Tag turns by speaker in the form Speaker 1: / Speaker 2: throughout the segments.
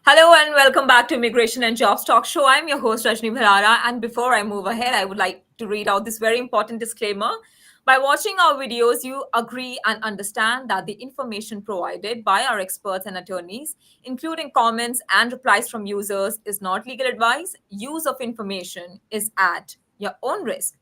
Speaker 1: Hello and welcome back to Immigration and Jobs Talk Show. I'm your host Rajni Bharara, and before I move ahead, I would like to read out this very important disclaimer. By watching our videos, you agree and understand that the information provided by our experts and attorneys, including comments and replies from users, is not legal advice. Use of information is at your own risk.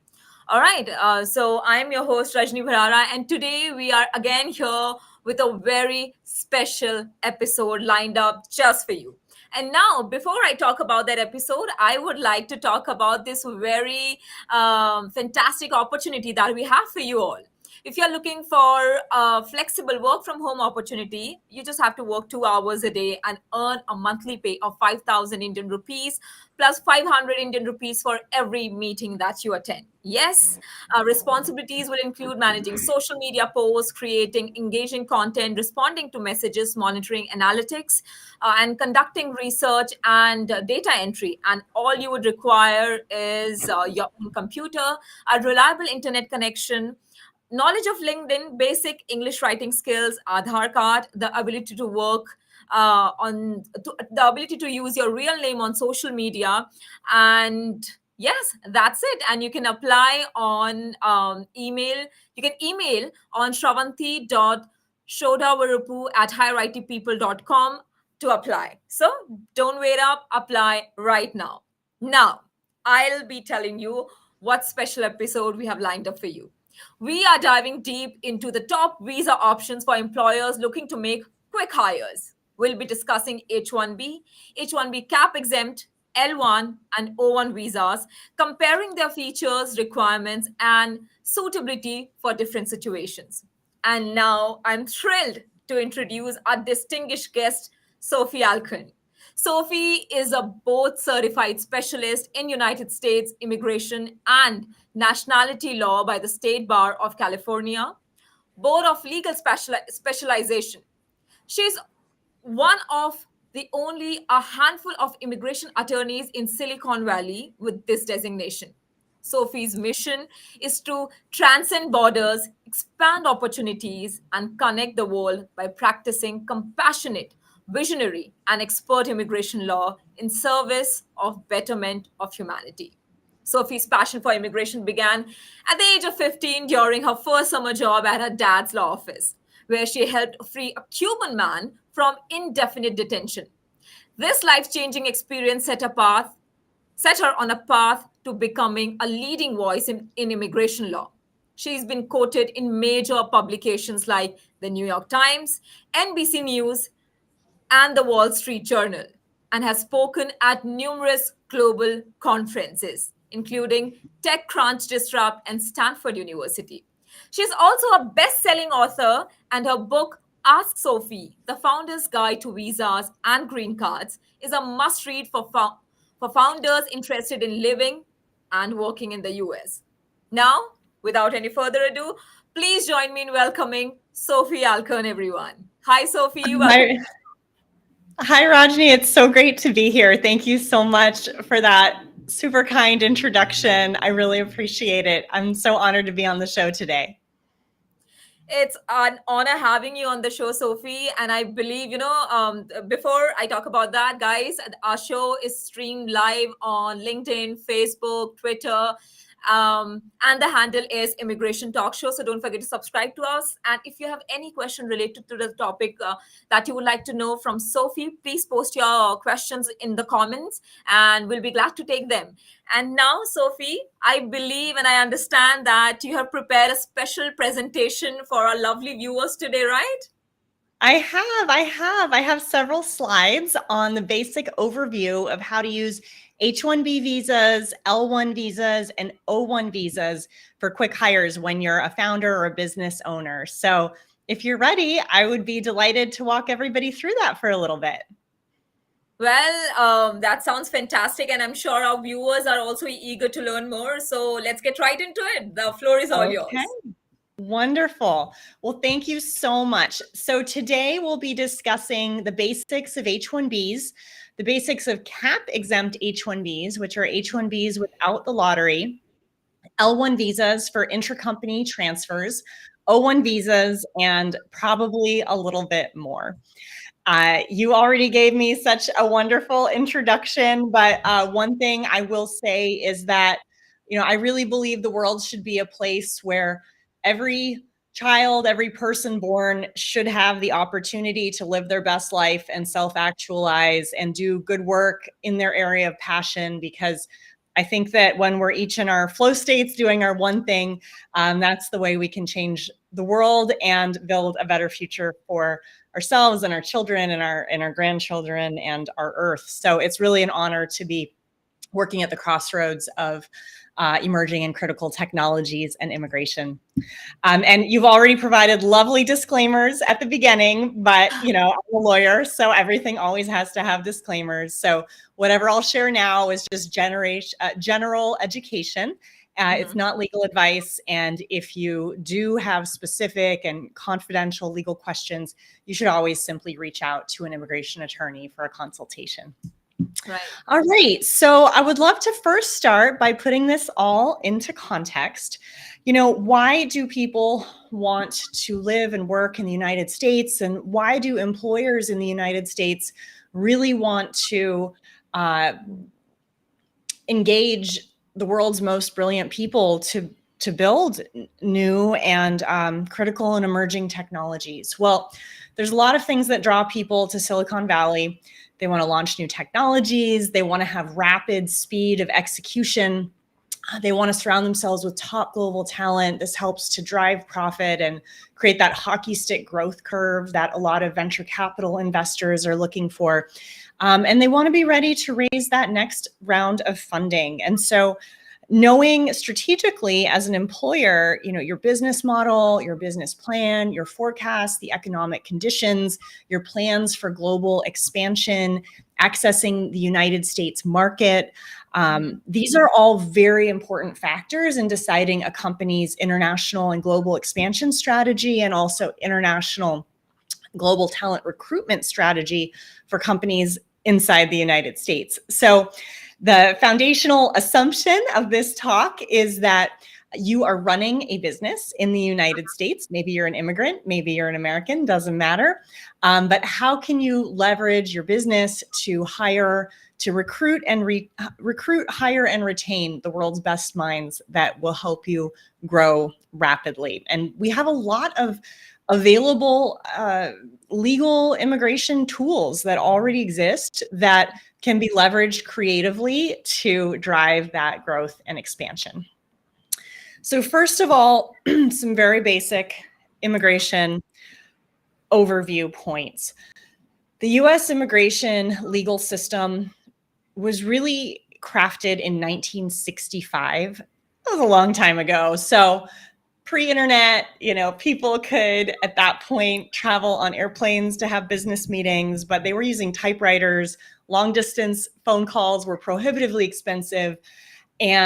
Speaker 1: All right. So I'm your host, Rajni Bharara, and today we are again here with a very special episode lined up just for you. And now, before I talk about that episode, I would like to talk about this very fantastic opportunity that we have for you all. If you're looking for a flexible work from home opportunity, you just have to work 2 hours a day and earn a monthly pay of 5,000 Indian rupees plus 500 Indian rupees for every meeting that you attend. Yes, responsibilities will include managing social media posts, creating engaging content, responding to messages, monitoring analytics, and conducting research and data entry. And all you would require is your own computer, a reliable internet connection, knowledge of LinkedIn, basic English writing skills, Aadhaar card, the ability to work the ability to use your real name on social media, and yes, that's it. And you can apply on email. You can email on shravanti.shodavarupu@higherightpeople.com to apply. So don't wait up, apply right now. Now, I'll be telling you what special episode we have lined up for you. We are diving deep into the top visa options for employers looking to make quick hires. We'll be discussing H-1B, H-1B cap-exempt, L-1, and O-1 visas, comparing their features, requirements, and suitability for different situations. And now I'm thrilled to introduce our distinguished guest, Sophie Alcorn. Sophie is a board certified specialist in United States immigration and nationality law by the State Bar of California, Board of Legal Specialization. She's one of the only a handful of immigration attorneys in Silicon Valley with this designation. Sophie's mission is to transcend borders, expand opportunities, and connect the world by practicing compassionate, visionary, and expert immigration law in service of betterment of humanity. Sophie's passion for immigration began at the age of 15 during her first summer job at her dad's law office, where she helped free a Cuban man from indefinite detention. This life changing experience set her on a path to becoming a leading voice in immigration law. She's been quoted in major publications like the New York Times, NBC News, and the Wall Street Journal, and has spoken at numerous global conferences, including TechCrunch Disrupt and Stanford University. She's also a best selling author, and her book, Ask Sophie, The Founder's Guide to Visas and Green Cards, is a must read for founders interested in living and working in the US. Now, without any further ado, please join me in welcoming Sophie Alcorn, everyone. Hi, Sophie. Welcome.
Speaker 2: Hi, hi, Rajni. It's so great to be here. Thank you so much for that super kind introduction. I really appreciate it. I'm so honored to be on the show today.
Speaker 1: It's an honor having you on the show, Sophie. And I believe, before I talk about that, guys, our show is streamed live on LinkedIn, Facebook, Twitter. And the handle is Immigration Talk Show. So don't forget to subscribe to us. And if you have any question related to the topic that you would like to know from Sophie, please post your questions in the comments and we'll be glad to take them. And now, Sophie, I believe and I understand that you have prepared a special presentation for our lovely viewers today, right?
Speaker 2: I have several slides on the basic overview of how to use H-1B visas, L-1 visas, and O-1 visas for quick hires when you're a founder or a business owner. So if you're ready, I would be delighted to walk everybody through that for a little bit.
Speaker 1: Well, that sounds fantastic. And I'm sure our viewers are also eager to learn more. So let's get right into it. The floor is all yours.
Speaker 2: Wonderful. Well, thank you so much. So today we'll be discussing the basics of H-1Bs, the basics of cap-exempt H-1Bs, which are H-1Bs without the lottery, L-1 visas for intracompany transfers, O-1 visas, and probably a little bit more. You already gave me such a wonderful introduction, but one thing I will say is that, I really believe the world should be a place where every child, every person born should have the opportunity to live their best life and self-actualize and do good work in their area of passion, because I think that when we're each in our flow states doing our one thing, that's the way we can change the world and build a better future for ourselves and our children and our grandchildren and our earth. So it's really an honor to be working at the crossroads of emerging and critical technologies and immigration. And you've already provided lovely disclaimers at the beginning, but I'm a lawyer, so everything always has to have disclaimers. So whatever I'll share now is just general education. It's not legal advice. And if you do have specific and confidential legal questions, you should always simply reach out to an immigration attorney for a consultation.
Speaker 1: Right.
Speaker 2: All right. So I would love to first start by putting this all into context. Why do people want to live and work in the United States? And why do employers in the United States really want to engage the world's most brilliant people to build new and critical and emerging technologies? Well, there's a lot of things that draw people to Silicon Valley. They want to launch new technologies. They want to have rapid speed of execution. They want to surround themselves with top global talent. This helps to drive profit and create that hockey stick growth curve that a lot of venture capital investors are looking for. And they want to be ready to raise that next round of funding. And so knowing strategically as an employer, your business model, your business plan, your forecast, the economic conditions, your plans for global expansion, accessing the United States market, these are all very important factors in deciding a company's international and global expansion strategy, and also international global talent recruitment strategy for companies inside the United States. So the foundational assumption of this talk is that you are running a business in the United States. Maybe you're an immigrant, maybe you're an American, doesn't matter. But how can you leverage your business to recruit, hire, and retain the world's best minds that will help you grow rapidly? And we have a lot of available legal immigration tools that already exist that can be leveraged creatively to drive that growth and expansion. So first of all, some very basic immigration overview points. The US immigration legal system was really crafted in 1965. That was a long time ago. So pre-internet, people could at that point travel on airplanes to have business meetings, but they were using typewriters. Long distance phone calls were prohibitively expensive. And